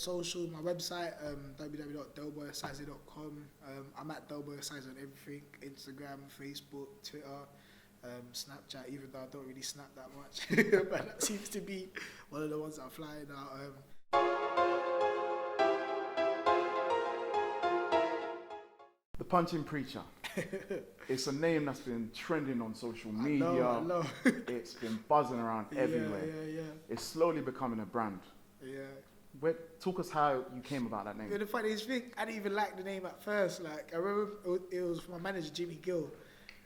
social, my website, www.delboyosaze.com. I'm at Delboy Osaze on everything, Instagram, Facebook, Twitter, Snapchat, even though I don't really snap that much. But that seems to be one of the ones that are flying out. The Punching Preacher. It's a name that's been trending on social media. I know. It's been buzzing around everywhere. Yeah. It's slowly becoming a brand. Yeah. Talk us how you came about that name. Yeah, the funniest thing, I didn't even like the name at first. Like, I remember it was my manager, Jimmy Gill.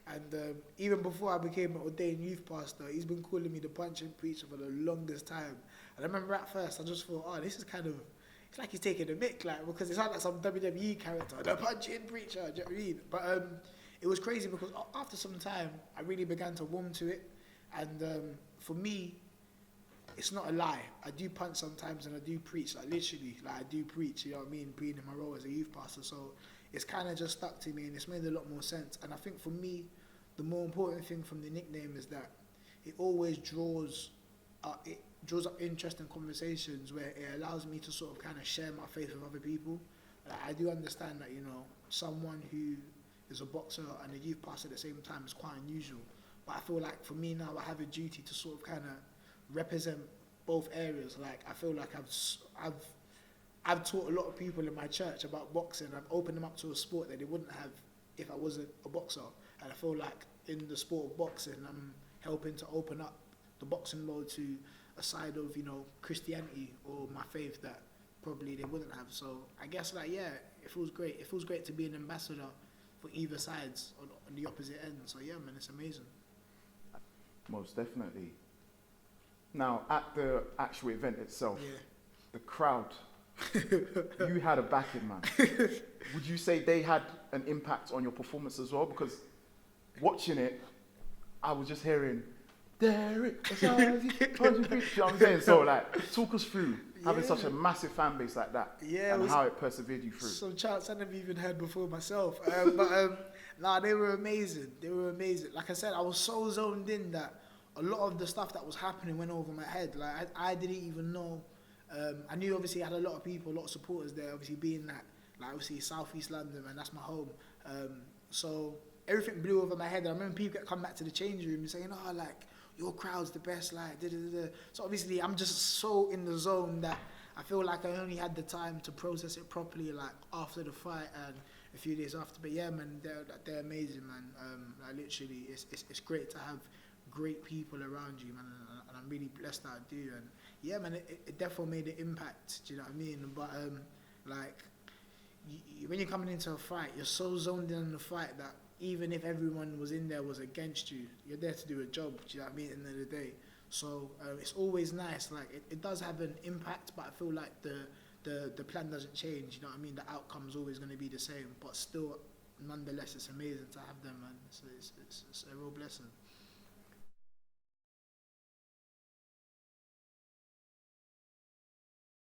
And even before I became an ordained youth pastor, he's been calling me the Punching Preacher for the longest time. And I remember at first, I just thought, oh, this is kind of, it's like he's taking a mick, like, because it sounds like some WWE character, the Punching Preacher, do you know what I mean? But it was crazy because after some time, I really began to warm to it. And for me, it's not a lie. I do punch sometimes and I do preach, like literally, like I do preach, you know what I mean, being in my role as a youth pastor. So it's kind of just stuck to me and it's made a lot more sense. And I think for me, the more important thing from the nickname is that it always draws up interesting conversations where it allows me to sort of kind of share my faith with other people. Like, I do understand that, you know, someone who is a boxer and a youth pastor at the same time is quite unusual. But I feel like for me now, I have a duty to sort of kind of represent both areas. Like, I feel like I've taught a lot of people in my church about boxing. I've opened them up to a sport that they wouldn't have if I wasn't a boxer. And I feel like in the sport of boxing, I'm helping to open up the boxing world to a side of, you know, Christianity or my faith that probably they wouldn't have. So I guess, like, yeah, it feels great. It feels great to be an ambassador for either sides on the opposite end. So yeah, man, it's amazing. Most definitely. Now, at the actual event itself, Yeah. the crowd, you had a backing, man. Would you say they had an impact on your performance as well? Because watching it, I was just hearing, Derrick Osaze, Punching Preacher, you know what I'm saying? So, like, talk us through having such a massive fan base like that, and how it persevered you through. Some chants I never even heard before myself. Nah, they were amazing. They were amazing. Like I said, I was so zoned in that a lot of the stuff that was happening went over my head. Like, I didn't even know. I knew obviously I had a lot of people, a lot of supporters there, obviously being that, like, obviously South East London, and that's my home. So everything blew over my head. And I remember people that come back to the change room and saying, oh, like, your crowd's the best, like, da-da-da-da. So obviously I'm just so in the zone that I feel like I only had the time to process it properly, like, after the fight and a few days after. But yeah, man, they're amazing, man. Like, literally, it's great to have great people around you, man, and I'm really blessed that I do. And yeah, man, it definitely made an impact, do you know what I mean? But like, when you're coming into a fight, you're so zoned in on the fight that even if everyone was in there was against you, you're there to do a job, do you know what I mean, at the end of the day. So it's always nice. Like, it does have an impact, but I feel like the plan doesn't change, you know what I mean? The outcome's always going to be the same, but still, nonetheless, it's amazing to have them, man. It's a real blessing.